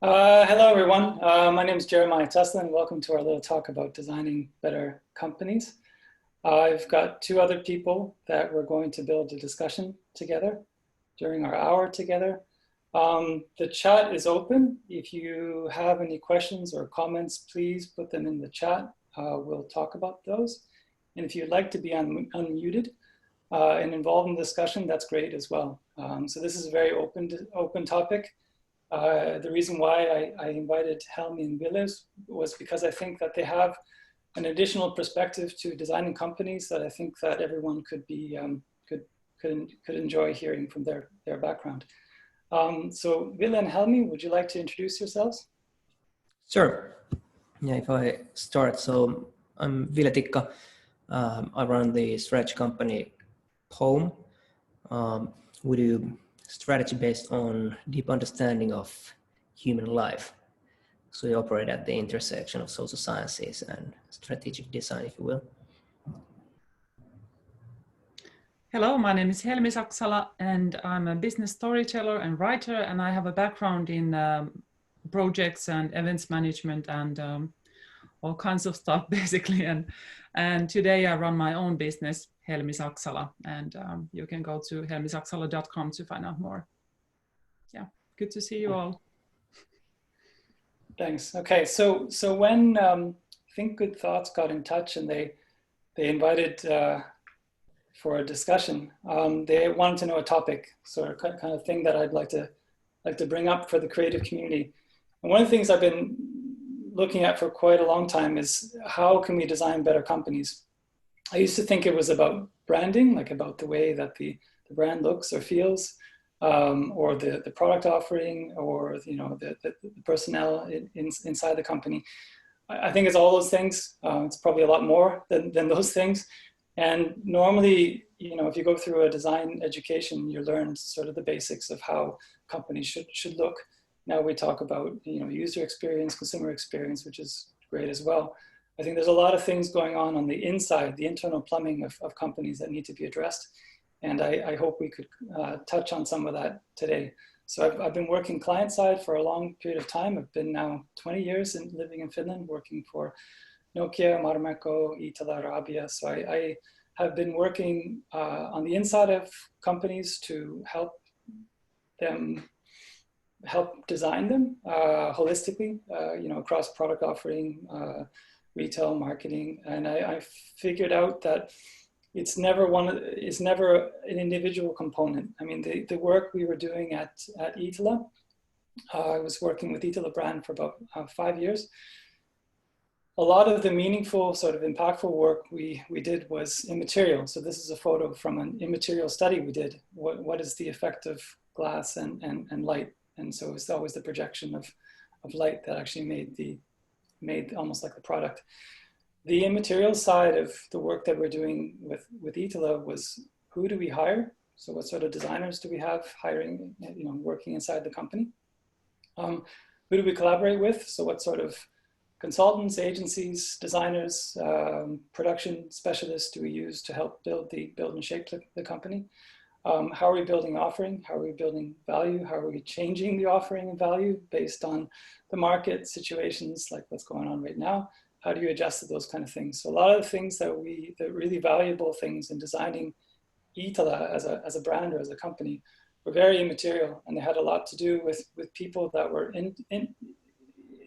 Hello, everyone. My name is Jeramiah Tesolin. Welcome to our little talk about designing better companies. I've got two other people that we're going to build a discussion together during our hour together. The chat is open. If you have any questions or comments, please put them in the chat. We'll talk about those. And if you'd like to be unmuted and involved in the discussion, that's great as well. So this is a very open topic. The reason why I invited Helmi and Ville was because I think that they have an additional perspective to designing companies that I think that everyone could be could enjoy hearing from their background. So Ville and Helmi, would you like to introduce yourselves? Sure. Yeah, if I start, so I'm Ville Tikka. I run the strategy company Home. We do strategy based on deep understanding of human life. So we operate at the intersection of social sciences and strategic design, if you will. Hello, my name is Helmi Saksala, and I'm a business storyteller and writer, and I have a background in projects and events management and all kinds of stuff, basically. And today I run my own business, Helmi Saksala, and you can go to helmisaksala.com to find out more. Yeah, good to see you all. Thanks. Okay, so when Think Good Thoughts got in touch and they invited for a discussion, they wanted to know a topic, sort of kind of thing that I'd like to bring up for the creative community. And one of the things I've been looking at for quite a long time is how can we design better companies? I used to think it was about branding, like about the way that the brand looks or feels, or the product offering, or the personnel inside the company. I think it's all those things. It's probably a lot more than those things. And normally, if you go through a design education, you learn sort of the basics of how companies should look. Now we talk about user experience, consumer experience, which is great as well. I think there's a lot of things going on the inside, the internal plumbing of companies that need to be addressed. And I hope we could touch on some of that today. So I've been working client side for a long period of time. I've been now 20 years living in Finland, working for Nokia, Marimekko, Iittala and Arabia. So I have been working on the inside of companies to help design them holistically, across product offering, retail, marketing. And I figured out that it's never an individual component. I mean, the work we were doing at Iittala, I was working with Iittala brand for about 5 years. A lot of the meaningful, sort of impactful work we did was immaterial. So this is a photo from an immaterial study we did. What is the effect of glass and light? And so it's always the projection of light that actually made almost like the product. The immaterial side of the work that we're doing with Iittala was, who do we hire? So what sort of designers do we have hiring, working inside the company? Who do we collaborate with? So what sort of consultants, agencies, designers, production specialists do we use to help build and shape the company? How are we building offering? How are we building value? How are we changing the offering and value based on the market situations like what's going on right now? How do you adjust to those kind of things? So a lot of the things the really valuable things in designing Iittala as a brand or as a company were very immaterial, and they had a lot to do with people that were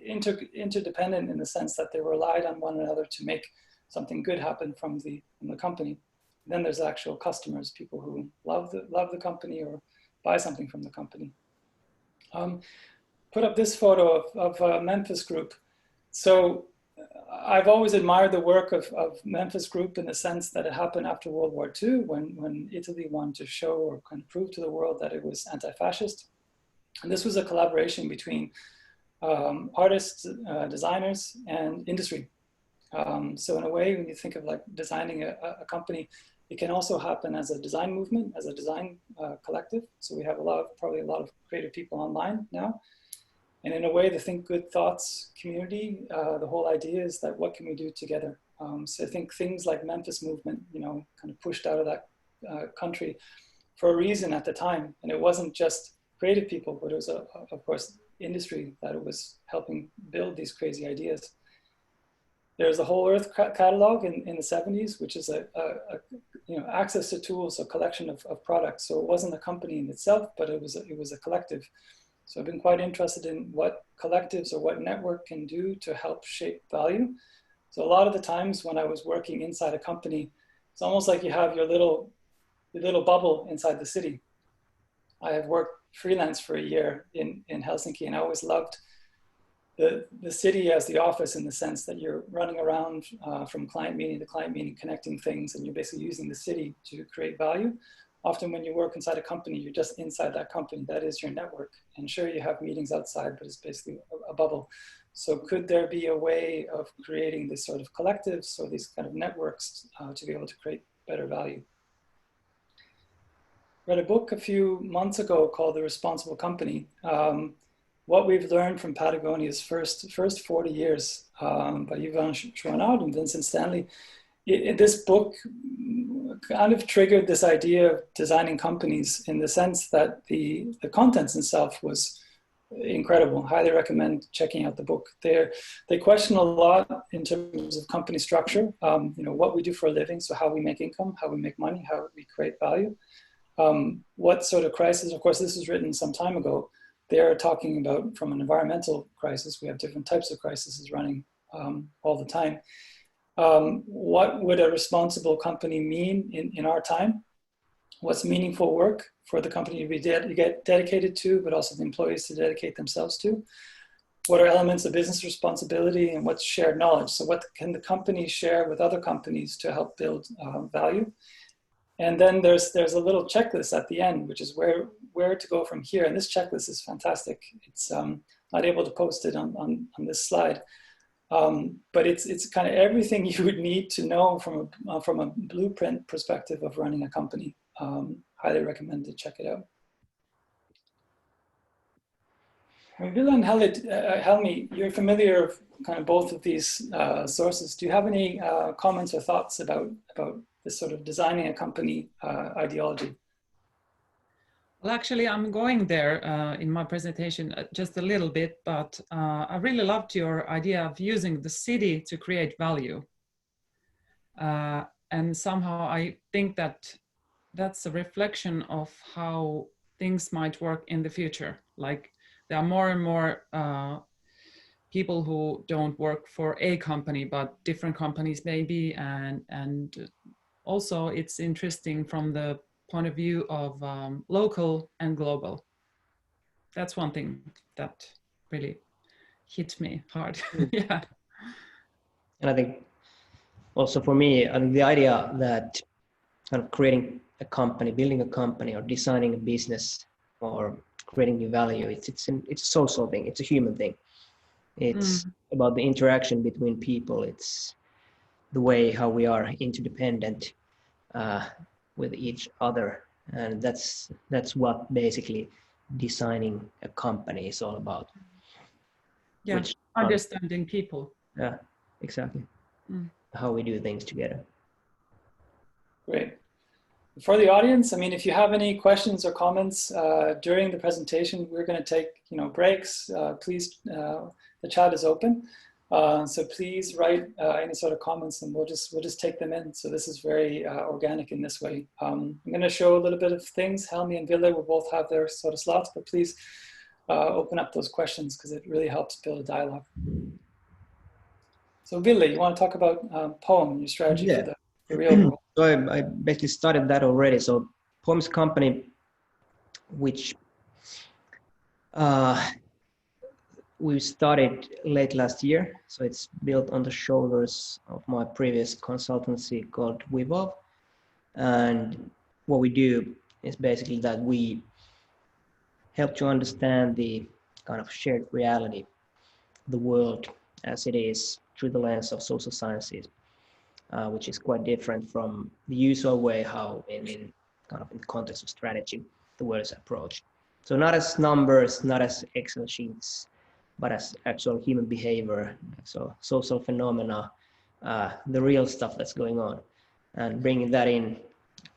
interdependent in the sense that they relied on one another to make something good happen from the company. And then there's actual customers, people who love the company or buy something from the company. Put up this photo of Memphis Group. So I've always admired the work of Memphis Group in the sense that it happened after World War II when Italy wanted to show or kind of prove to the world that it was anti-fascist. And this was a collaboration between artists, designers, and industry. So in a way, when you think of like designing a company, it can also happen as a design movement, as a design collective. So we have probably a lot of creative people online now. And in a way, the Think Good Thoughts community, the whole idea is that what can we do together? So I think things like Memphis movement, kind of pushed out of that country for a reason at the time. And it wasn't just creative people, but it was, of course, industry that it was helping build these crazy ideas. There's the Whole Earth catalog in the 70s, which is a access to tools, a collection of products. So it wasn't a company in itself, but it was a collective. So I've been quite interested in what collectives or what network can do to help shape value. So a lot of the times when I was working inside a company, it's almost like you have your little bubble inside the city. I have worked freelance for a year in Helsinki, and I always loved the city as the office, in the sense that you're running around from client meeting to client meeting, connecting things, and you're basically using the city to create value. Often when you work inside a company, you're just inside that company. That is your network. And sure, you have meetings outside, but it's basically a bubble. So could there be a way of creating this sort of collectives or these kind of networks to be able to create better value? Read a book a few months ago called The Responsible Company. What we've learned from Patagonia's first 40 years by Yvon Chouinard and Vincent Stanley. This book kind of triggered this idea of designing companies, in the sense that the contents itself was incredible. Highly recommend checking out the book. They question a lot in terms of company structure, what we do for a living, so how we make income, how we make money, how we create value. What sort of crisis, of course, this was written some time ago. They're talking about from an environmental crisis. We have different types of crises running all the time. What would a responsible company mean in our time? What's meaningful work for the company to get dedicated to, but also the employees to dedicate themselves to? What are elements of business responsibility, and what's shared knowledge? So what can the company share with other companies to help build value? And then there's a little checklist at the end, which is where to go from here. And this checklist is fantastic. It's not able to post it on this slide, but it's kind of everything you would need to know from a blueprint perspective of running a company. Highly recommend to check it out. Ville and Helmi, you're familiar with kind of both of these sources. Do you have any comments or thoughts about this sort of designing a company ideology? Well, actually, I'm going there in my presentation just a little bit, but I really loved your idea of using the city to create value. And somehow I think that that's a reflection of how things might work in the future. Like there are more and more people who don't work for a company, but different companies maybe. And also it's interesting from the point of view of local and global. That's one thing that really hit me hard. Yeah. And I think also for me, I think the idea that kind of creating a company, building a company, or designing a business, or creating new value, it's a social thing. It's a human thing. It's about the interaction between people. It's the way how we are interdependent with each other, and that's what basically designing a company is all about. Yeah, understanding people. Yeah, exactly. How we do things together. Great. For the audience, I mean, if you have any questions or comments during the presentation, we're going to take breaks. Please, the chat is open. So please write any sort of comments, and we'll just take them in. So this is very organic in this way. I'm going to show a little bit of things. Helmi and Ville will both have their sort of slots, but please open up those questions, because it really helps build a dialogue. So Ville, you want to talk about POEM, your strategy for the real world? So I basically started that already. So POEM's company, which we started late last year. So it's built on the shoulders of my previous consultancy called Wevolve. And what we do is basically that we help to understand the kind of shared reality, the world as it is, through the lens of social sciences, which is quite different from the usual way how in kind of in the context of strategy, the world is approached. So not as numbers, not as Excel sheets, but as actual human behavior, so social phenomena, the real stuff that's going on, and bringing that in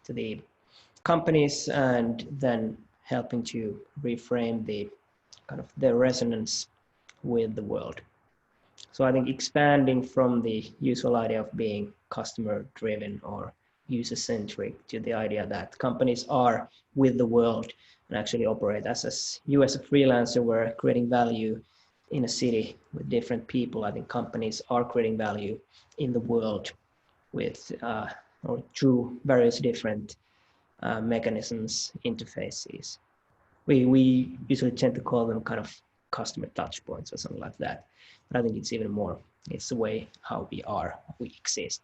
to the companies, and then helping to reframe the kind of their resonance with the world. So I think expanding from the usual idea of being customer driven or user centric to the idea that companies are with the world and actually operate as you as a freelancer were creating value in a city with different people. I think companies are creating value in the world with or through various different mechanisms, interfaces. We usually tend to call them kind of customer touch points or something like that. But I think it's even more, it's the way how we exist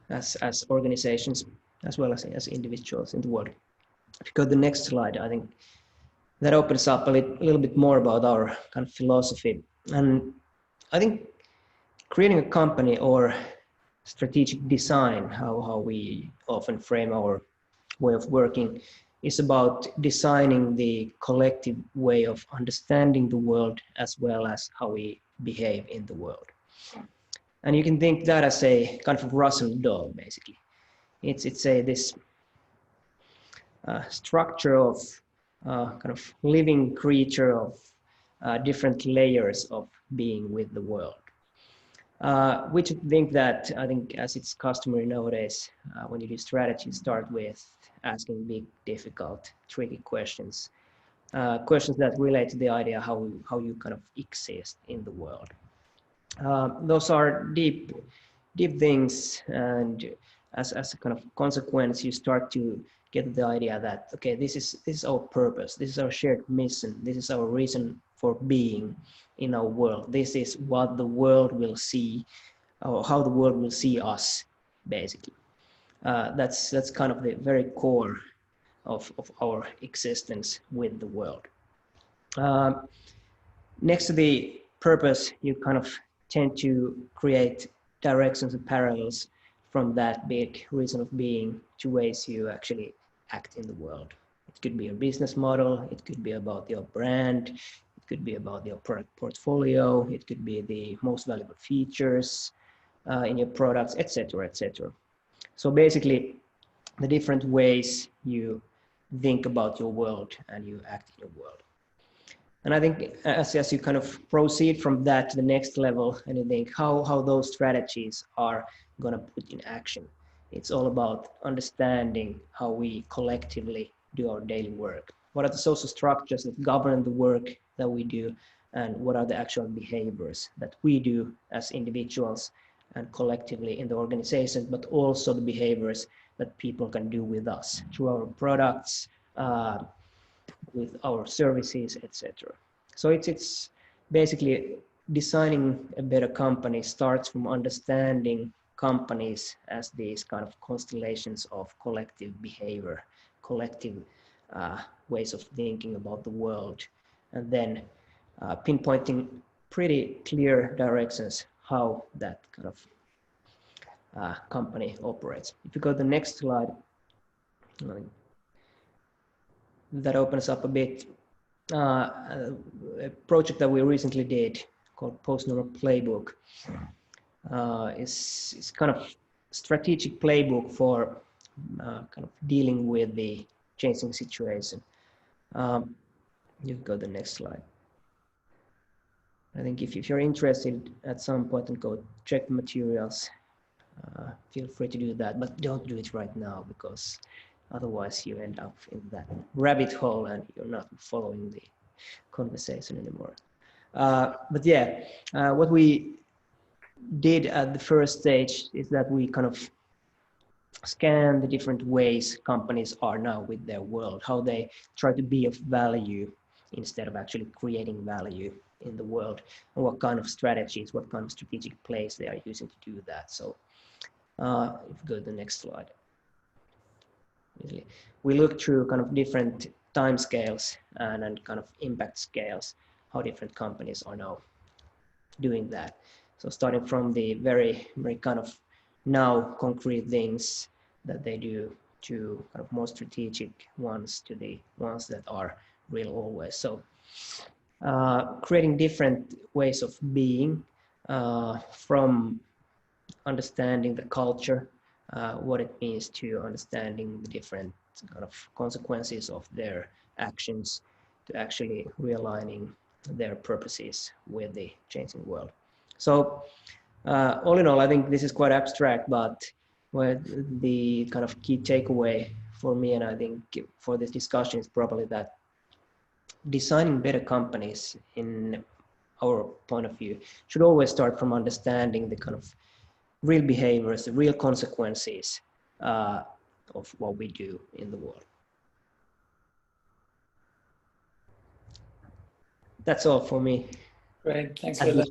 as organizations as well as individuals in the world. If you go to the next slide, I think that opens up a little bit more about our kind of philosophy. And I think creating a company or strategic design, how we often frame our way of working, is about designing the collective way of understanding the world as well as how we behave in the world. And you can think that as a kind of Russian doll, basically. It's this structure of kind of living creature of different layers of being with the world. Which think that, I think as it's customary nowadays, when you do strategy, start with asking big, difficult, tricky questions. Questions that relate to the idea how you kind of exist in the world. Those are deep things, and as a kind of consequence, you start to get the idea that, okay, this is our purpose, this is our shared mission, this is our reason for being in our world. This is what the world will see, or how the world will see us, basically. That's kind of the very core of our existence with the world. Next to the purpose, you kind of tend to create directions and parallels from that big reason of being to ways you actually act in the world. It could be a business model, it could be about your brand, it could be about your product portfolio, it could be the most valuable features in your products, etc., etc. So basically, the different ways you think about your world and you act in your world. And I think as you kind of proceed from that to the next level and you think how those strategies are going to put in action, it's all about understanding how we collectively do our daily work. What are the social structures that govern the work that we do, and what are the actual behaviors that we do as individuals and collectively in the organization, but also the behaviors that people can do with us through our products, with our services, etc. So it's basically designing a better company starts from understanding companies as these kind of constellations of collective behavior, collective ways of thinking about the world, and then pinpointing pretty clear directions how that kind of company operates. If you go to the next slide, that opens up a bit a project that we recently did called Posner Playbook. Is kind of strategic playbook for kind of dealing with the changing situation. You go to the next slide. I think if you're interested at some point and go check the materials, feel free to do that, but don't do it right now, because otherwise you end up in that rabbit hole and you're not following the conversation anymore. But yeah, what we did at the first stage is that we kind of scan the different ways companies are now with their world, how they try to be of value instead of actually creating value in the world, and what kind of strategies, what kind of strategic plays they are using to do that. So if you go to the next slide. We look through kind of different time scales and kind of impact scales, how different companies are now doing that. So starting from the very kind of now concrete things that they do to kind of more strategic ones to the ones that are real always. So creating different ways of being from understanding the culture, what it means to understanding the different kind of consequences of their actions, to actually realigning their purposes with the changing world. So all in all, I think this is quite abstract, but the kind of key takeaway for me, and I think for this discussion, is probably that designing better companies, in our point of view, should always start from understanding the kind of real behaviors, the real consequences of what we do in the world. That's all for me. Great, thanks for that.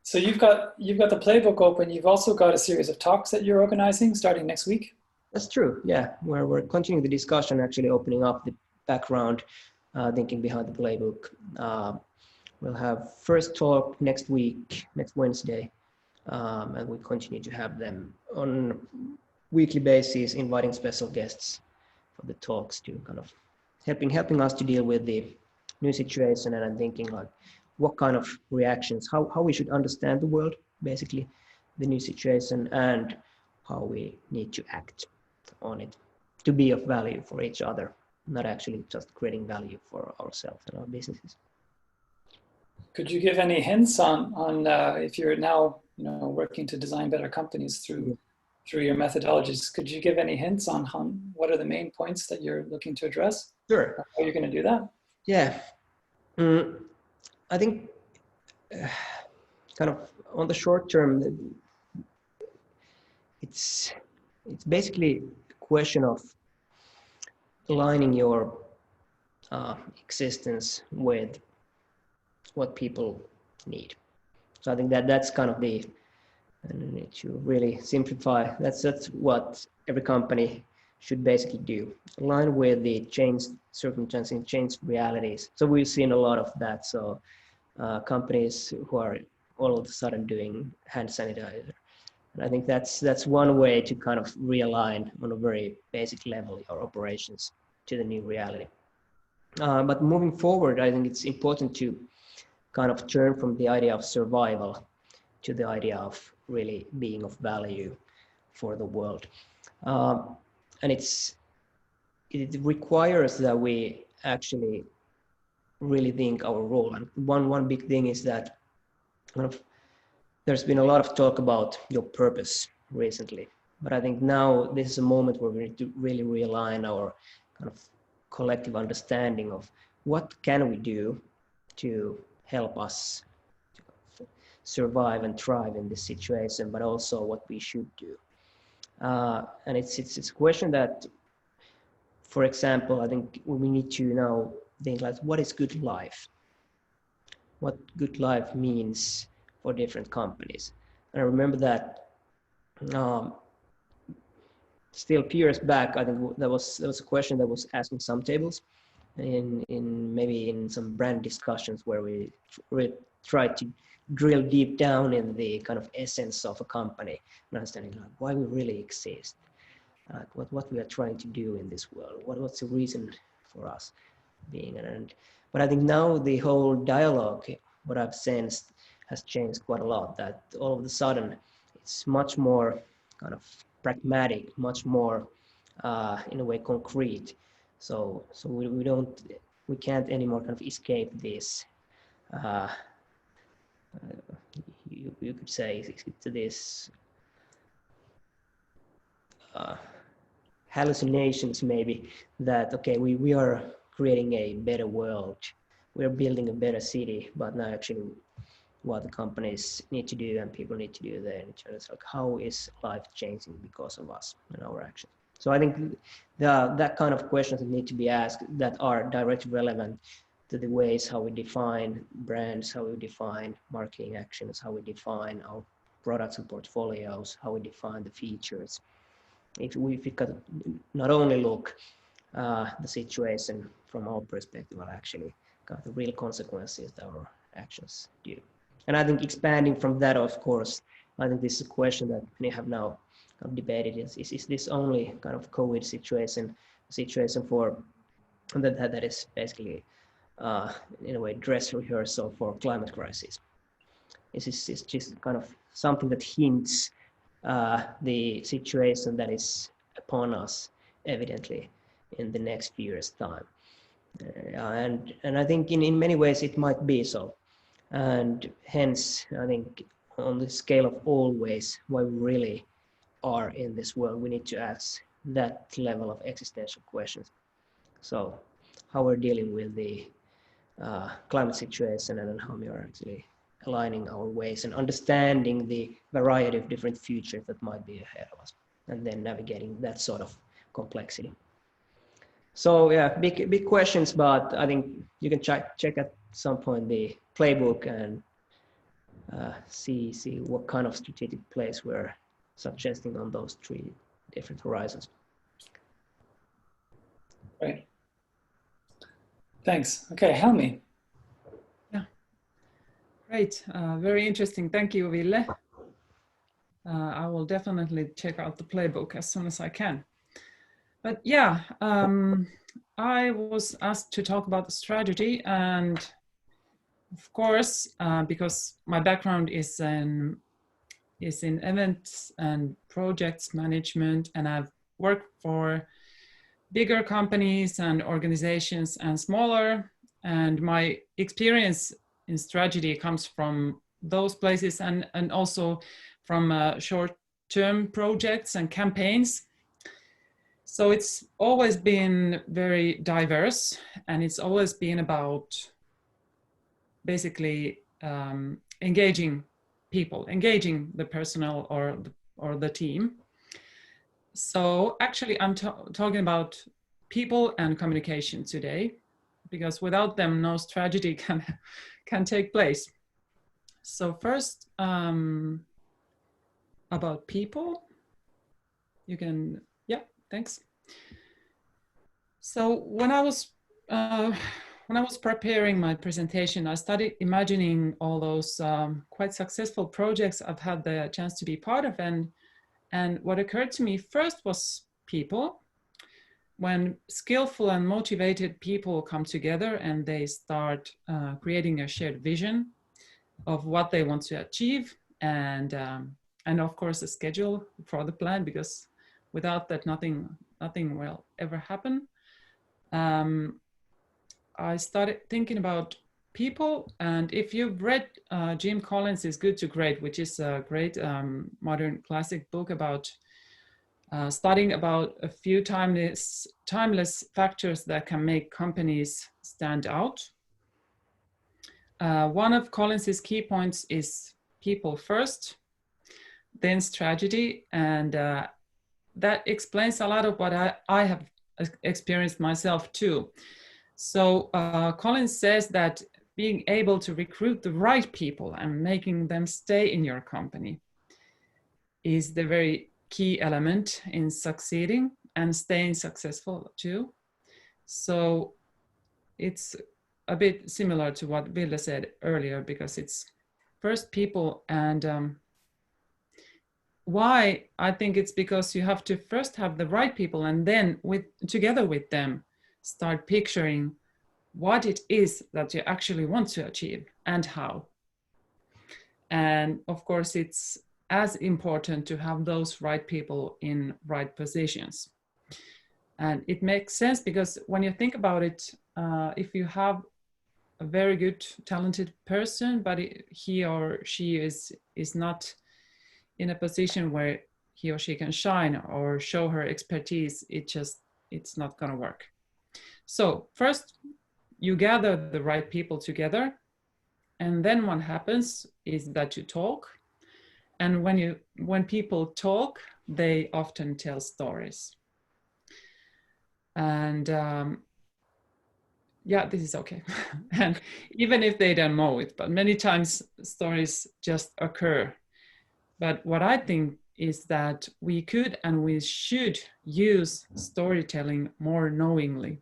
So you've got the playbook open. You've also got a series of talks that you're organizing starting next week. That's true. Yeah, where we're continuing the discussion, actually opening up the background, thinking behind the playbook. We'll have first talk next week, next Wednesday, and we continue to have them on weekly basis, inviting special guests for the talks to kind of helping us to deal with the new situation. And I'm thinking like what kind of reactions, how we should understand the world, basically the new situation, and how we need to act on it to be of value for each other, not actually just creating value for ourselves and our businesses. Could you give any hints on if you're now working to design better companies through your methodologies? Could you give any hints on what are the main points that you're looking to address? Sure. How you're going to do that? Yeah, I think kind of on the short term, it's basically a question of aligning your existence with what people need. So I think that's kind of and to really simplify, that's what every company should basically do. Align with the changed circumstances and changed realities. So we've seen a lot of that. So companies who are all of a sudden doing hand sanitizer. And I think that's one way to kind of realign on a very basic level your operations to the new reality. But moving forward, I think it's important to kind of turn from the idea of survival to the idea of really being of value for the world. And it requires that we actually really think our role. And one big thing is that kind of there's been a lot of talk about your purpose recently, but I think now this is a moment where we need to really realign our kind of collective understanding of what can we do to help us survive and thrive in this situation, but also what we should do. And it's a question that, for example, I think we need to now think like, what is good life? What good life means for different companies. And I remember that still a few years back, I think there was a question that was asked in some tables, in maybe in some brand discussions where we tried to drill deep down in the kind of essence of a company and understanding like why we really exist, what we are trying to do in this world, what's the reason for us being. But I think now the whole dialogue, what I've sensed, has changed quite a lot, that all of a sudden it's much more kind of pragmatic, much more in a way concrete. So we can't anymore kind of escape this you could say this hallucinations maybe, that okay, we are creating a better world, we're building a better city, but now actually what the companies need to do and people need to do there, and it's like how is life changing because of us and our actions. So I think that kind of questions need to be asked that are directly relevant to the ways how we define brands, how we define marketing actions, how we define our products and portfolios, how we define the features. If we could not only look the situation from our perspective, but actually kind of the real consequences that our actions do. And I think expanding from that, of course, I think this is a question that many have now kind of debated: is this only kind of COVID situation for that is basically in a way dress rehearsal for climate crisis? Is this just kind of something that hints the situation that is upon us evidently in the next few years' time? And I think in many ways it might be so. And hence, I think on the scale of always, why we really are in this world, we need to ask that level of existential questions. So how we're dealing with the climate situation, and then how we are actually aligning our ways and understanding the variety of different futures that might be ahead of us, and then navigating that sort of complexity. So yeah, big questions, but I think you can check at some point the playbook and see what kind of strategic plays we're suggesting on those three different horizons. Right. Thanks. Okay, Helmi. Yeah, great. Very interesting. Thank you, Ville. I will definitely check out the playbook as soon as I can. But yeah, I was asked to talk about the strategy, and of course, because my background is in events and projects management, and I've worked for bigger companies and organizations and smaller, and my experience in strategy comes from those places and also from short-term projects and campaigns. So it's always been very diverse, and it's always been about basically engaging people, engaging the personnel or the team. So actually I'm talking about people and communication today, because without them, no strategy can take place. So first, about people, you can, yeah, thanks. So when I was preparing my presentation, I started imagining all those quite successful projects I've had the chance to be part of, and what occurred to me first was people. When skillful and motivated people come together and they start creating a shared vision of what they want to achieve, and of course a schedule for the plan, because without that nothing will ever happen. I started thinking about people, and if you've read Jim Collins' Good to Great, which is a great modern classic book about studying about a few timeless factors that can make companies stand out. One of Collins's key points is people first, then strategy, and that explains a lot of what I have experienced myself too. So Collins says that being able to recruit the right people and making them stay in your company is the very key element in succeeding and staying successful too. So it's a bit similar to what Ville said earlier, because it's first people, and why? I think it's because you have to first have the right people, and then together with them start picturing what it is that you actually want to achieve and how. And of course, it's as important to have those right people in right positions. And it makes sense because when you think about it, if you have a very good, talented person, but he or she is not in a position where he or she can shine or show her expertise, it's not going to work. So first, you gather the right people together, and then what happens is that you talk. And when people talk, they often tell stories. And yeah, this is okay. And even if they don't know it, but many times stories just occur. But what I think is that we could and we should use storytelling more knowingly.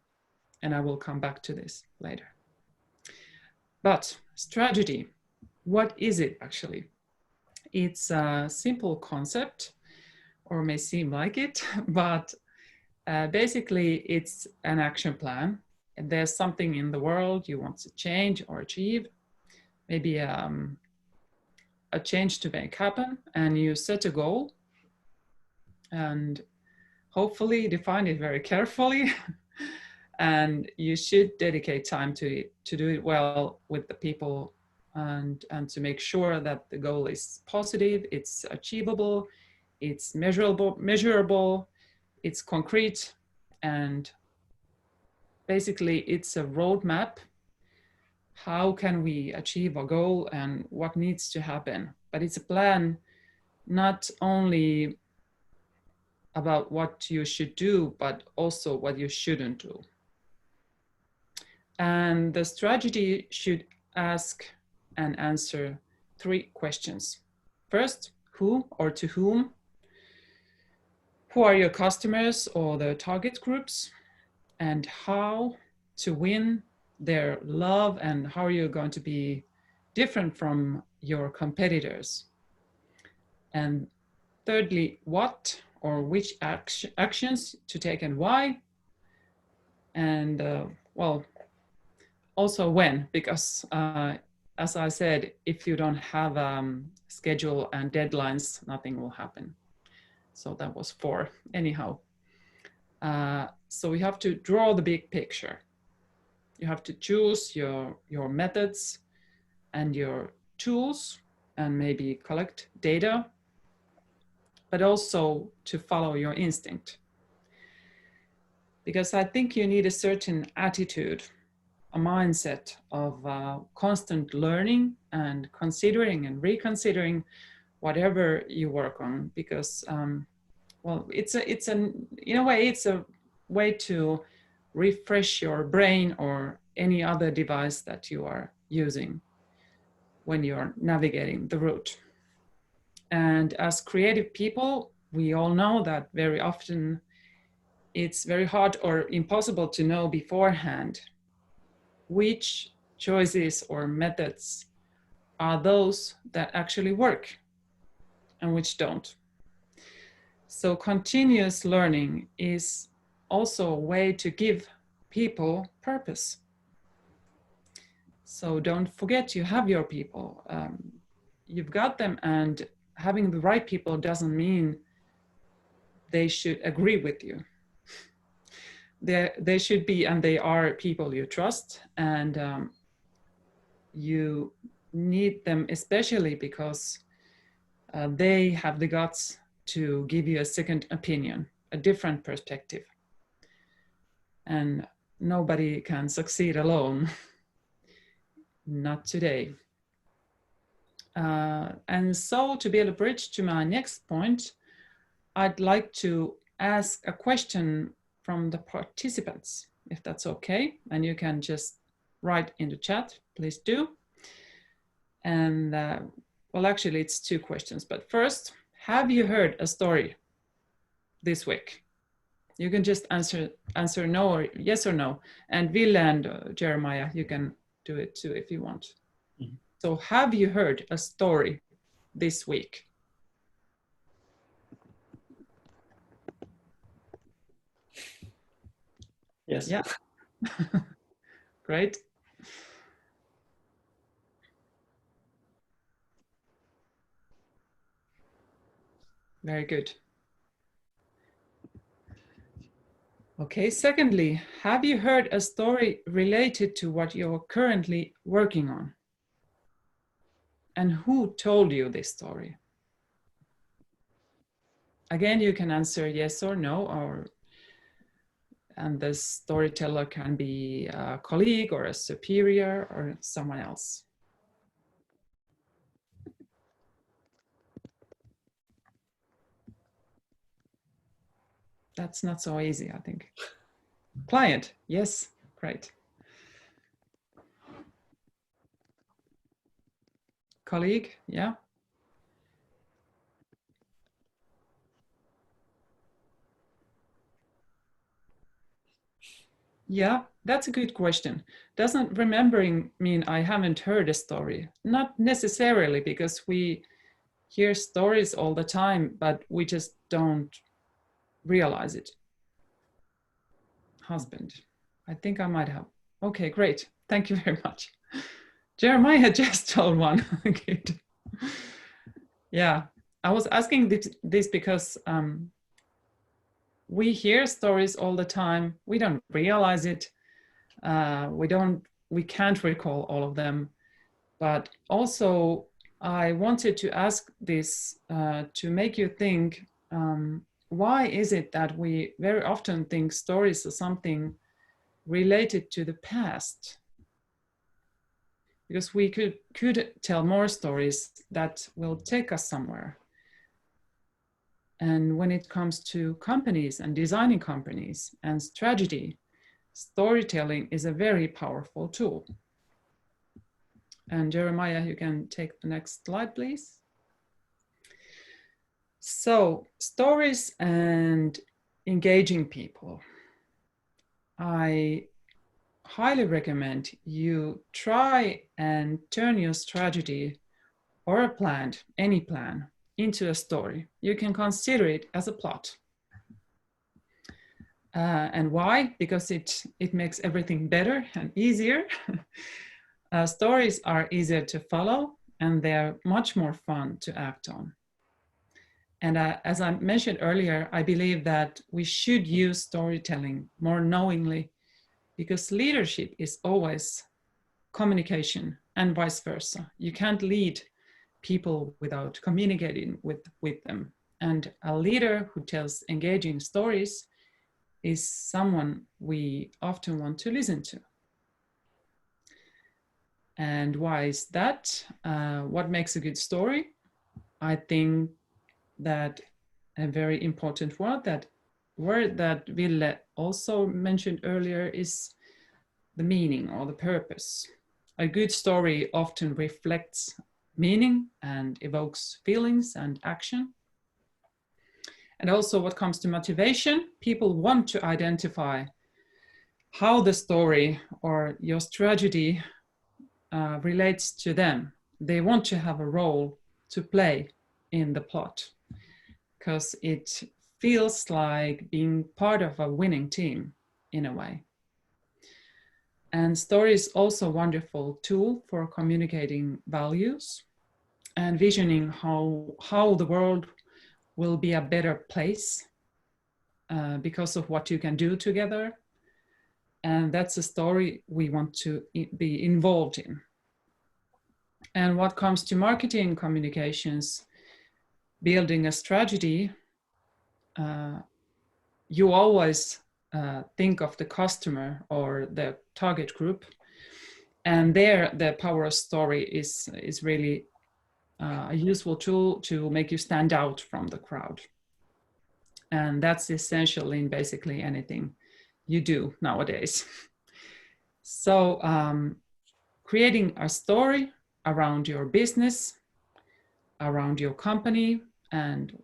And I will come back to this later. But strategy, what is it actually? It's a simple concept, or may seem like it, but basically it's an action plan. And there's something in the world you want to change or achieve, maybe a change to make happen, and you set a goal and hopefully define it very carefully. and you should dedicate time to do it well with the people, and to make sure that the goal is positive, it's achievable, it's measurable, it's concrete, and basically it's a roadmap. How can we achieve a goal and what needs to happen? But it's a plan, not only about what you should do, but also what you shouldn't do. And the strategy should ask and answer 3 questions. First, who or to whom? Who are your customers or the target groups? And how to win their love, and how are you going to be different from your competitors? And thirdly, what or which actions to take and why? And well, also when, because as I said, if you don't have schedule and deadlines, nothing will happen. So that was 4 anyhow. So we have to draw the big picture. You have to choose your methods and your tools, and maybe collect data, but also to follow your instinct. Because I think you need a certain attitude, a mindset of constant learning and considering and reconsidering whatever you work on. Because well, in a way, it's a way to refresh your brain or any other device that you are using when you're navigating the route. And as creative people, we all know that very often it's very hard or impossible to know beforehand which choices or methods are those that actually work and which don't. So continuous learning is also a way to give people purpose. So don't forget you have your people. You've got them, and having the right people doesn't mean they should agree with you. They should be, and they are, people you trust, and you need them especially because they have the guts to give you a second opinion, a different perspective. And nobody can succeed alone. Not today. And so to build a bridge to my next point, I'd like to ask a question from the participants, if that's okay. And you can just write in the chat, please do. And well, actually it's 2 questions, but first, have you heard a story this week? You can just answer no or yes or no. And Ville and Jeramiah, you can do it too if you want. Mm-hmm. So have you heard a story this week? Yes. Yeah. Great. Very good. Okay, secondly, have you heard a story related to what you're currently working on? And who told you this story? Again, you can answer yes or no, and the storyteller can be a colleague or a superior or someone else. That's not so easy, I think. Client, yes, great. Colleague, yeah. Yeah, that's a good question. Doesn't remembering mean I haven't heard a story? Not necessarily, because we hear stories all the time, but we just don't realize it. Husband, I think I might have. Okay, great. Thank you very much. Jeremiah just told one. Good. Yeah, I was asking this because we hear stories all the time. We don't realize it. We can't recall all of them. But also, I wanted to ask this to make you think, why is it that we very often think stories are something related to the past? Because we could tell more stories that will take us somewhere. And when it comes to companies and designing companies and strategy, storytelling is a very powerful tool. And Jeremiah, you can take the next slide, please. So, stories and engaging people. I highly recommend you try and turn your strategy or a plan, any plan, into a story. You can consider it as a plot. And why? Because it makes everything better and easier. Stories are easier to follow, and they're much more fun to act on. And as I mentioned earlier, I believe that we should use storytelling more knowingly, because leadership is always communication and vice versa. You can't lead people without communicating with them. And a leader who tells engaging stories is someone we often want to listen to. And why is that? What makes a good story? I think that a very important word that Ville also mentioned earlier is the meaning or the purpose. A good story often reflects meaning and evokes feelings and action. And also, what comes to motivation, people want to identify how the story or your strategy relates to them. They want to have a role to play in the plot, because it feels like being part of a winning team in a way. And story is also a wonderful tool for communicating values and visioning how the world will be a better place because of what you can do together. And that's a story we want to be involved in. And what comes to marketing communications, building a strategy, you always think of the customer or the target group. And there, the power of story is really a useful tool to make you stand out from the crowd. And that's essential in basically anything you do nowadays. So creating a story around your business, around your company, and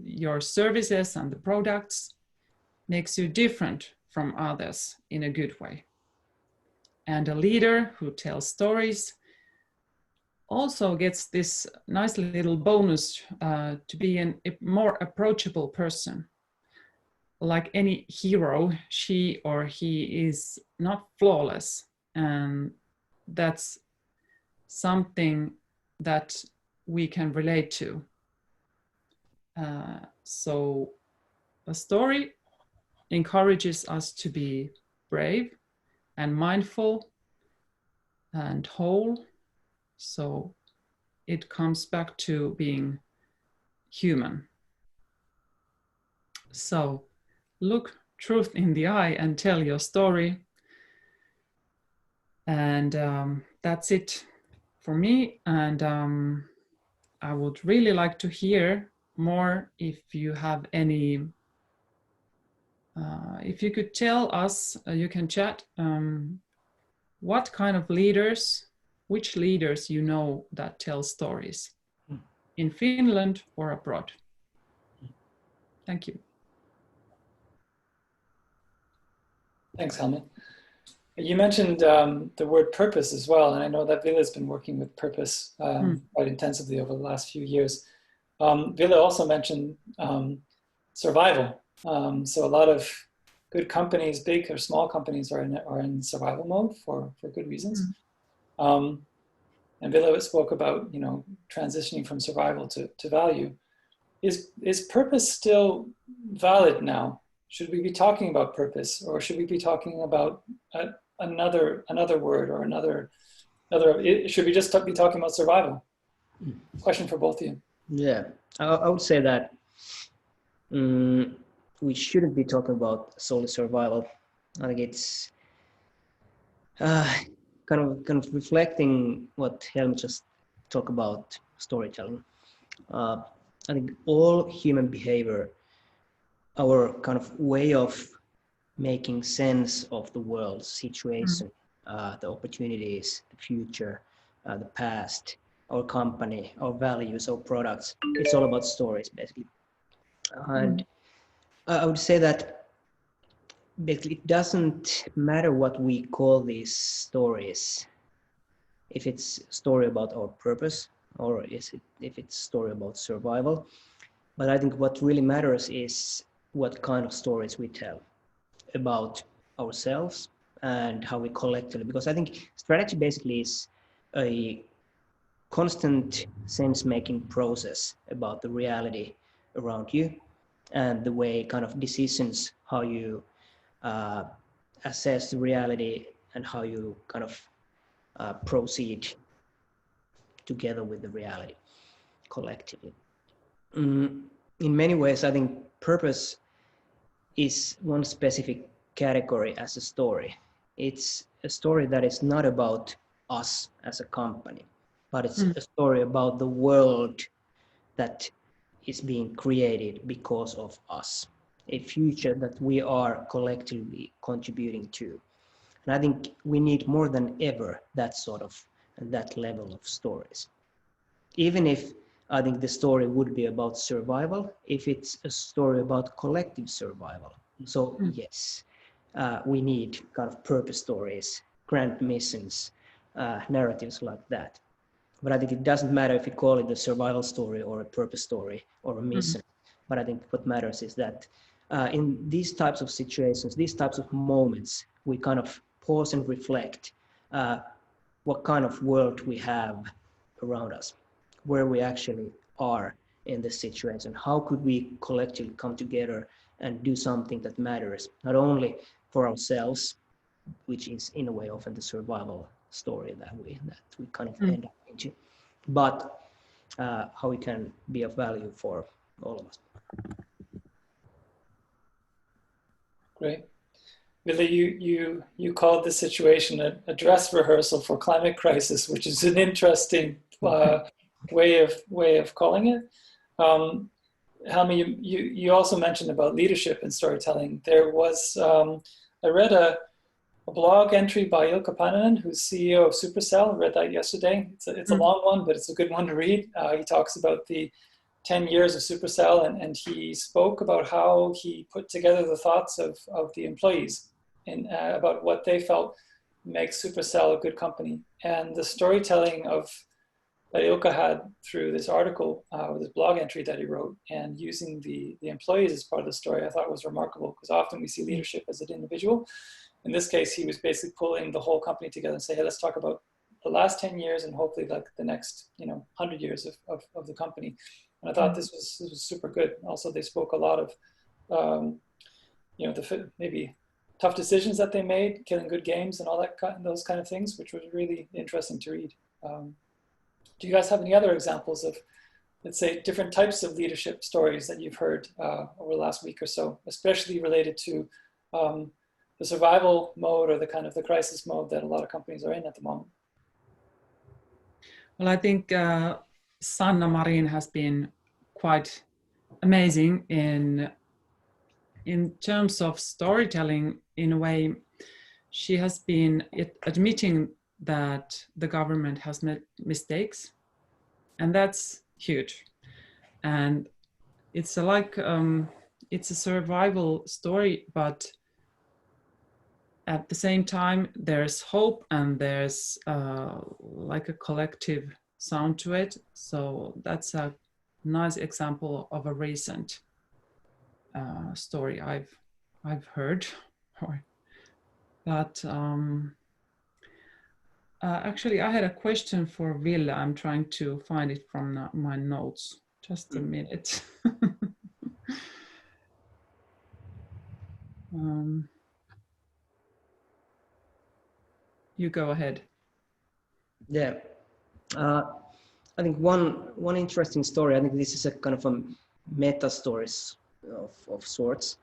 your services and the products makes you different from others in a good way. And a leader who tells stories also gets this nice little bonus to be a more approachable person. Like any hero, she or he is not flawless. And that's something that we can relate to. So a story encourages us to be brave and mindful and whole. So it comes back to being human. So look truth in the eye and tell your story. And that's it for me. And I would really like to hear more if you have any, if you could tell us, you can chat, what kind of leaders, which leaders you know that tell stories in Finland or abroad. Thank you. Thanks, Helmi. You mentioned the word purpose as well, and I know that Ville has been working with purpose quite intensively over the last few years. Ville also mentioned survival. So a lot of good companies, big or small companies, are in survival mode for good reasons. And Ville spoke about transitioning from survival to value. is purpose still valid now? Should we be talking about purpose, or should we be talking about another word or another? Should we just be talking about survival? Question for both of you. Yeah, I would say that we shouldn't be talking about solely survival. I think it's kind of reflecting what Helmi just talked about, storytelling. I think all human behavior, our kind of way of making sense of the world situation, the opportunities, the future, the past, our company, our values, our products, it's all about stories basically. And I would say that basically it doesn't matter what we call these stories, if it's a story about our purpose or if it's a story about survival. But I think what really matters is what kind of stories we tell about ourselves and how we collectively, because I think strategy basically is a constant sense-making process about the reality around you and the way kind of decisions, how you assess the reality and how you kind of proceed together with the reality collectively. In many ways, I think purpose is one specific category as a story. It's a story that is not about us as a company, but it's a story about the world that is being created because of us, a future that we are collectively contributing to. And I think we need more than ever that sort of and that level of stories. Even if I think the story would be about survival, if it's a story about collective survival. So yes, we need kind of purpose stories, grand missions, narratives like that. But I think it doesn't matter if you call it a survival story or a purpose story or a mission. But I think what matters is that in these types of situations, these types of moments, we kind of pause and reflect what kind of world we have around us, where we actually are in this situation. How could we collectively come together and do something that matters, not only for ourselves, which is in a way often the survival story that we kind of end up into, but how we can be of value for all of us. Great. Ville, you called this situation a dress rehearsal for climate crisis, which is an interesting way of calling it. Helmi, you also mentioned about leadership and storytelling. There was I read a blog entry by Ilkka Paananen, who's CEO of Supercell. I read that yesterday. It's a long one, but it's a good one to read. He talks about the 10 years of Supercell, and he spoke about how he put together the thoughts of the employees and about what they felt makes Supercell a good company. And the storytelling that Ilkka had through this article, this blog entry that he wrote, and using the employees as part of the story, I thought was remarkable, because often we see leadership as an individual. In this case, he was basically pulling the whole company together and say, hey, let's talk about the last 10 years and hopefully like the next 100 years of the company. And I thought this was super good. Also, they spoke a lot of the maybe tough decisions that they made, killing good games and all that, those kind of things, which was really interesting to read. Do you guys have any other examples of, let's say, different types of leadership stories that you've heard over the last week or so, especially related to the survival mode or the kind of the crisis mode that a lot of companies are in at the moment? Well, I think Sanna Marin has been quite amazing in terms of storytelling. In a way, she has been admitting that the government has made mistakes, and that's huge. And it's it's a survival story, but at the same time there's hope and there's like a collective sound to it. So that's a nice example of a recent story I've heard. But actually, I had a question for Ville. I'm trying to find it from my notes. Just a minute. You go ahead. Yeah. I think one interesting story, I think this is a kind of a meta stories of sorts.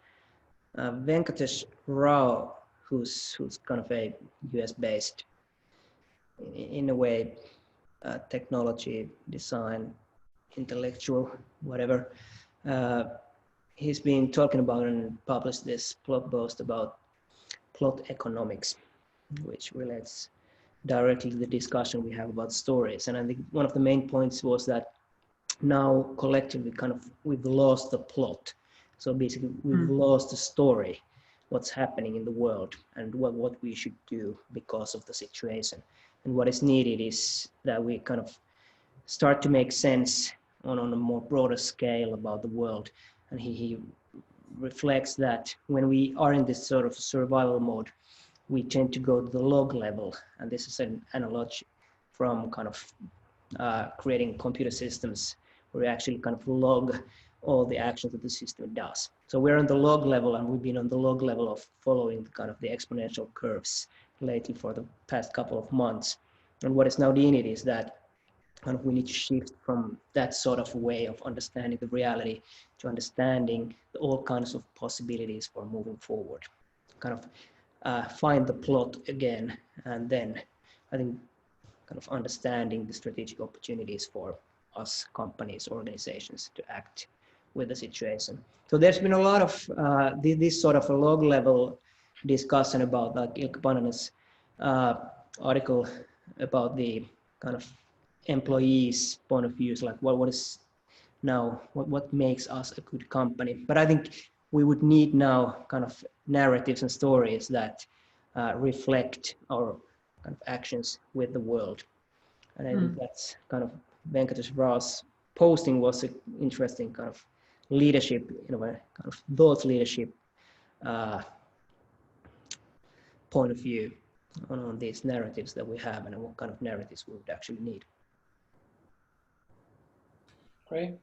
Venkatesh Rao, who's kind of a US based, in a way, technology, design, intellectual, whatever. He's been talking about and published this blog post about plot economics, which relates directly to the discussion we have about stories. And I think one of the main points was that now collectively we've lost the plot. So basically we've lost the story, what's happening in the world and what we should do because of the situation. And what is needed is that we kind of start to make sense on a more broader scale about the world. And he reflects that when we are in this sort of survival mode, we tend to go to the log level. And this is an analogy from kind of creating computer systems where we actually kind of log all the actions that the system does. So we're on the log level, and we've been on the log level of following kind of the exponential curves lately for the past couple of months. And what is now needed is that kind of we need to shift from that sort of way of understanding the reality to understanding all kinds of possibilities for moving forward. Kind of find the plot again, and then I think kind of understanding the strategic opportunities for us, companies, organizations to act with the situation. So there's been a lot of this sort of a log level discussion about like Ilkka Panonen's article about the kind of employees' point of views, like what is now, what makes us a good company. But I think we would need now kind of narratives and stories that reflect our kind of actions with the world. And I think that's kind of Venkatesh Rao's posting was an interesting kind of leadership, in a way, kind of thought leadership point of view on these narratives that we have and what kind of narratives we would actually need. Great.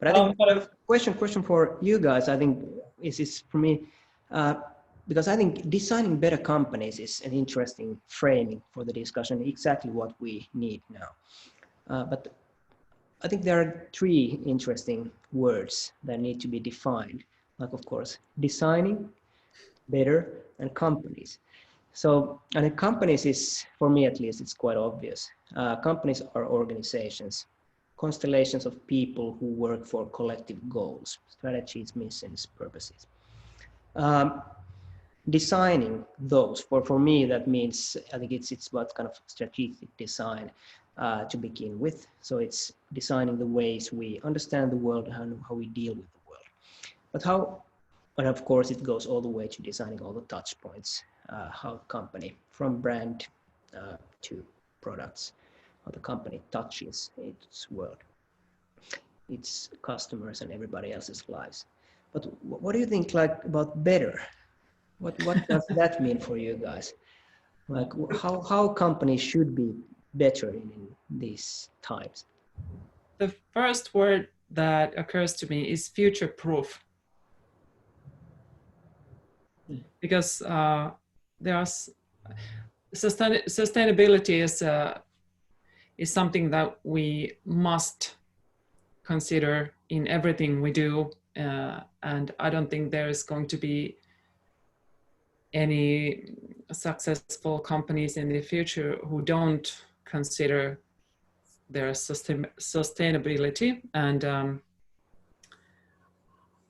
But I think question for you guys, I think is for me, because I think designing better companies is an interesting framing for the discussion, exactly what we need now. But I think there are three interesting words that need to be defined, like of course, designing, better, and companies. So, and companies is, for me at least, it's quite obvious. Companies are organizations, constellations of people who work for collective goals, strategies, missions, purposes. Designing those, for me, that means, I think it's about kind of strategic design to begin with. So it's designing the ways we understand the world and how we deal with the world. But how, and of course it goes all the way to designing all the touch points, how the company, from brand to products, how the company touches its world, its customers and everybody else's lives. But what do you think like about better? What does that mean for you guys? Like how companies should be better in these times? The first word that occurs to me is future-proof. Because there's sustainability is something that we must consider in everything we do, and I don't think there is going to be any successful companies in the future who don't consider their sustainability. And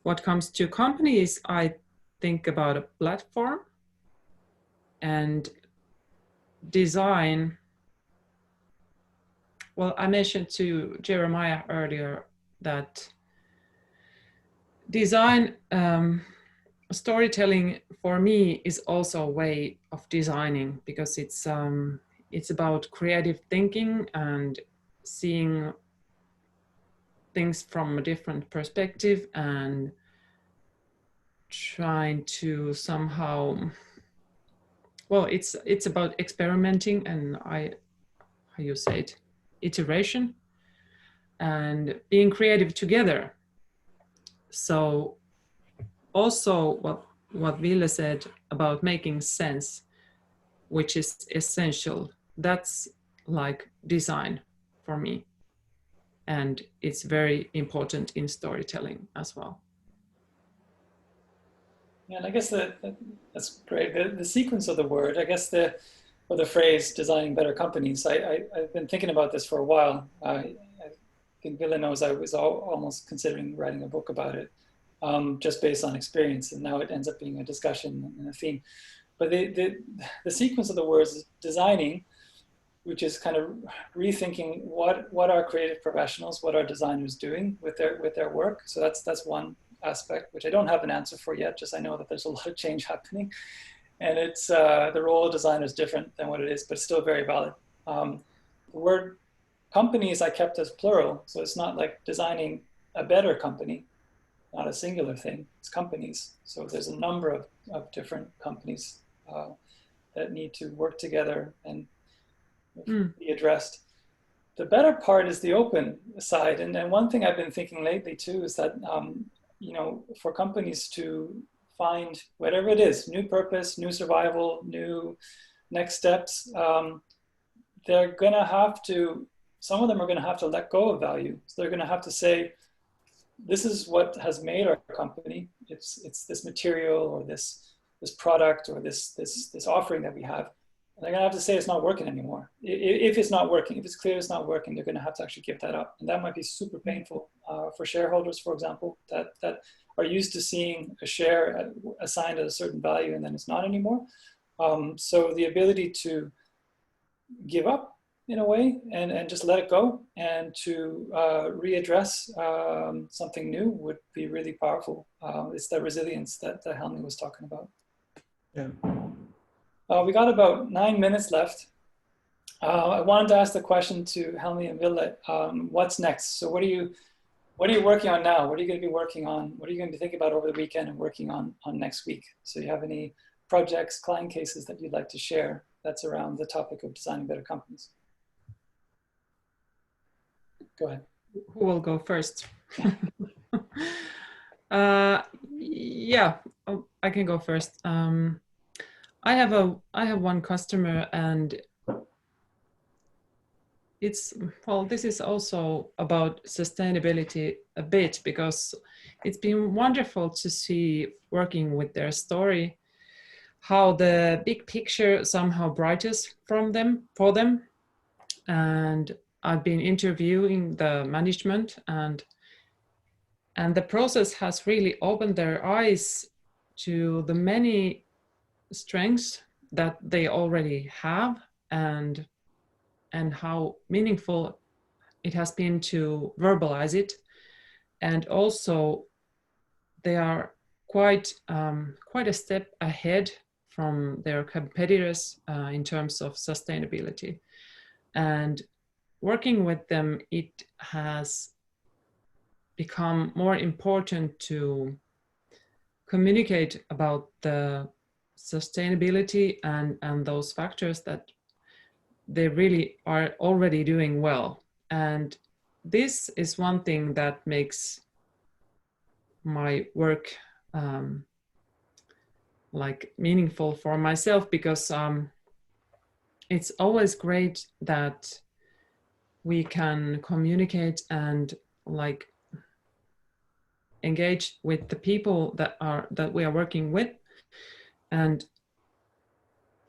what comes to companies, I think about a platform and design. Well, I mentioned to Jeramiah earlier that design, storytelling for me is also a way of designing, because it's about creative thinking and seeing things from a different perspective and trying to somehow, well, it's about experimenting and how you say it, iteration. and being creative together. So also what Ville said about making sense, which is essential, that's like design for me. And it's very important in storytelling as well. Yeah, and I guess that's great. The sequence of the word, I guess or the phrase designing better companies, I've been thinking about this for a while. I think Ville knows I was almost considering writing a book about it, just based on experience, and now it ends up being a discussion and a theme. But the sequence of the words is designing, which is kind of rethinking what are creative professionals, what are designers doing with their work. So that's one aspect, which I don't have an answer for yet, just I know that there's a lot of change happening. And it's the role of designer is different than what it is, but still very valid. The word companies I kept as plural, so it's not like designing a better company, not a singular thing, it's companies. So there's a number of different companies that need to work together and be addressed. The better part is the open side. And then one thing I've been thinking lately too is that, for companies to find whatever it is, new purpose, new survival, new next steps, they're gonna have to, some of them are gonna have to let go of value. So they're gonna have to say, this is what has made our company. It's this material or this product or this offering that we have. They're gonna have to say it's not working anymore. If it's not working, if it's clear it's not working, they're gonna have to actually give that up. And that might be super painful for shareholders, for example, that are used to seeing a share assigned at a certain value and then it's not anymore. So the ability to give up in a way and just let it go and to readdress something new would be really powerful. It's that resilience that Helmi was talking about. Yeah. We got about 9 minutes left. I wanted to ask the question to Helmi and Ville, what's next? So what are you working on now? What are you going to be working on? What are you going to be thinking about over the weekend and working on next week? So you have any projects, client cases that you'd like to share that's around the topic of designing better companies? Go ahead. Who will go first? Yeah, I can go first. I have one customer, and this is also about sustainability a bit, because it's been wonderful to see, working with their story, how the big picture somehow brightens for them. And I've been interviewing the management, and the process has really opened their eyes to the many strengths that they already have, and how meaningful it has been to verbalize it. And also they are quite a step ahead from their competitors in terms of sustainability. And working with them, it has become more important to communicate about the sustainability and those factors that they really are already doing well. And this is one thing that makes my work like meaningful for myself, because it's always great that we can communicate and like engage with the people that we are working with, and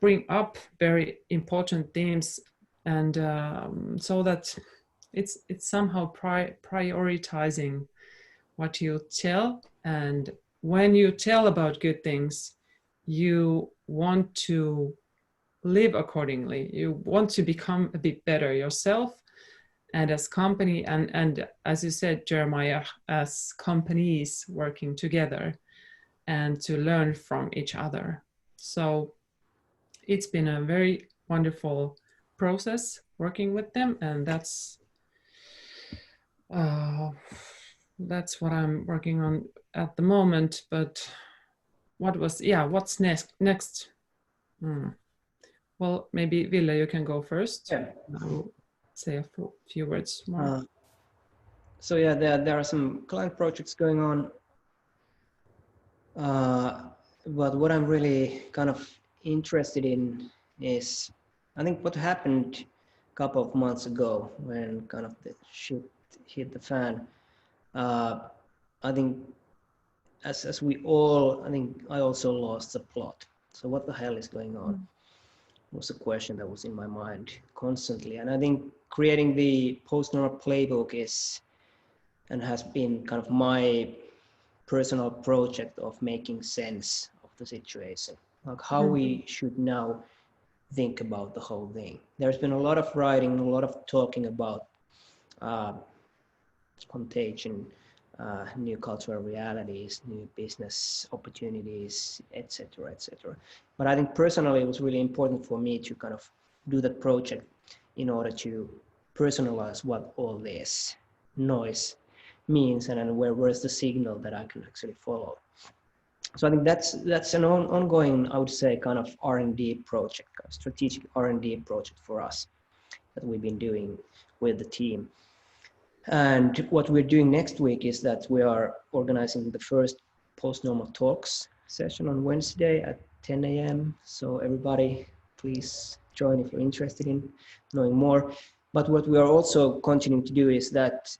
bring up very important themes, and so that it's somehow prioritizing what you tell. And when you tell about good things, you want to live accordingly. You want to become a bit better yourself, and as company, and as you said, Jeramiah, as companies working together and to learn from each other. So it's been a very wonderful process working with them, and that's what I'm working on at the moment. But what's next? Well, maybe Ville, you can go first. Yeah. I'll say a few words more. So yeah, there are some client projects going on. But what I'm really kind of interested in is, I think what happened a couple of months ago when kind of the shit hit the fan. I think as we all, I think I also lost the plot. So what the hell is going on? Was a question that was in my mind constantly. And I think creating the Posner Playbook is and has been kind of my personal project of making sense of the situation, like how we should now think about the whole thing. There's been a lot of writing, a lot of talking about contagion, new cultural realities, new business opportunities, etc., etc. But I think personally it was really important for me to kind of do that project in order to personalize what all this noise means and then where's the signal that I can actually follow. So I think that's an ongoing, I would say, kind of R&D project, kind of strategic R&D project for us that we've been doing with the team. And what we're doing next week is that we are organizing the first post-normal talks session on Wednesday at 10 a.m. So everybody, please join if you're interested in knowing more. But what we are also continuing to do is that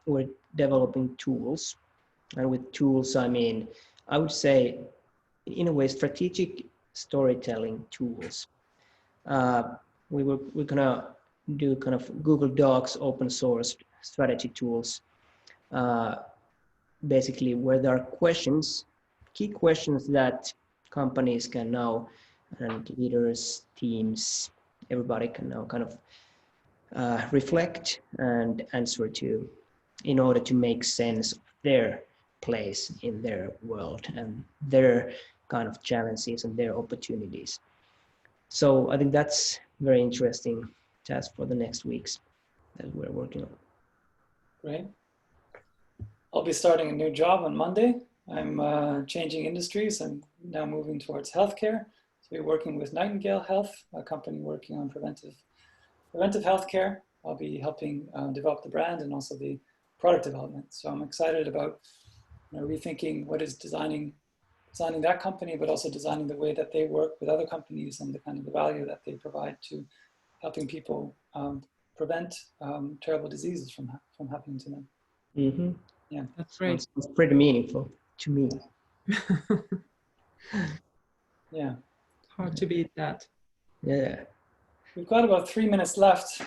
we're developing tools. And with tools, I mean, I would say, in a way, strategic storytelling tools. We're gonna do kind of Google Docs, open source strategy tools, basically where there are questions, key questions that companies can now, and leaders, teams, everybody can now kind of reflect and answer to in order to make sense of their place in their world and their kind of challenges and their opportunities. So I think that's very interesting task for the next weeks that we're working on. Great. I'll be starting a new job on Monday. I'm changing industries. I'm now moving towards healthcare. So we're working with Nightingale Health, a company working on preventive healthcare. I'll be helping develop the brand and also the product development. So I'm excited about rethinking what is designing that company, but also designing the way that they work with other companies and the kind of the value that they provide to helping people prevent terrible diseases from happening to them. Mm-hmm. Yeah, that's great. It's pretty meaningful to me. Yeah. Hard to beat that. Yeah. We've got about 3 minutes left.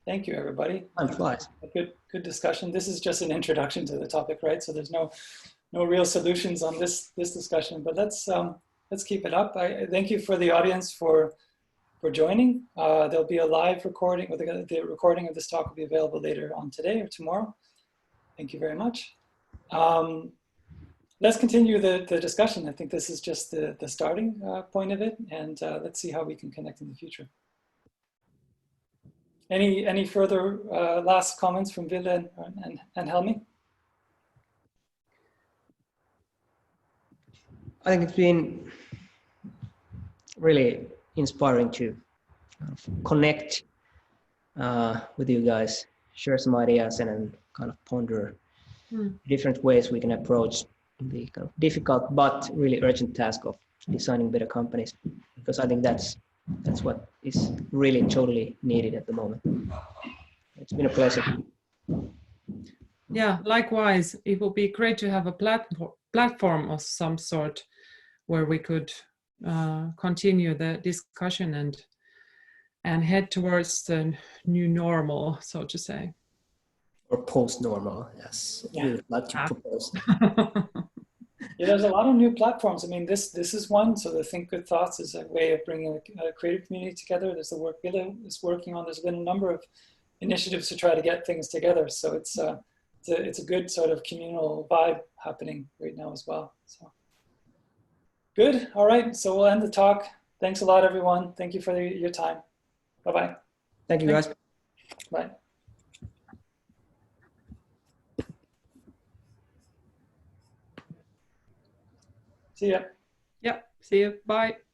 Thank you, everybody. Time flies. A good discussion. This is just an introduction to the topic, right? So there's no real solutions on this discussion, but let's keep it up. I thank you for the audience for joining. There'll be a live recording, or the recording of this talk will be available later on today or tomorrow. Thank you very much. Let's continue the discussion. I think this is just the starting point of it, and let's see how we can connect in the future. Any further last comments from Ville and Helmi? I think it's been really inspiring to connect with you guys, share some ideas, and then kind of ponder different ways we can approach the kind of difficult but really urgent task of designing better companies, because I think that's what is really totally needed at the moment. It's been a pleasure. Yeah, likewise. It would be great to have a platform of some sort where we could continue the discussion and head towards the new normal, so to say. Or post-normal, yes. Yeah. We would like to propose. Yeah, there's a lot of new platforms. I mean, this is one. So the Think Good Thoughts is a way of bringing a creative community together. There's the work Ville is working on. There's been a number of initiatives to try to get things together. So it's a good sort of communal vibe happening right now as well. So good. All right. So we'll end the talk. Thanks a lot, everyone. Thank you for your time. Bye-bye. Thank you, guys. Bye. See ya. Yep. See you. Bye.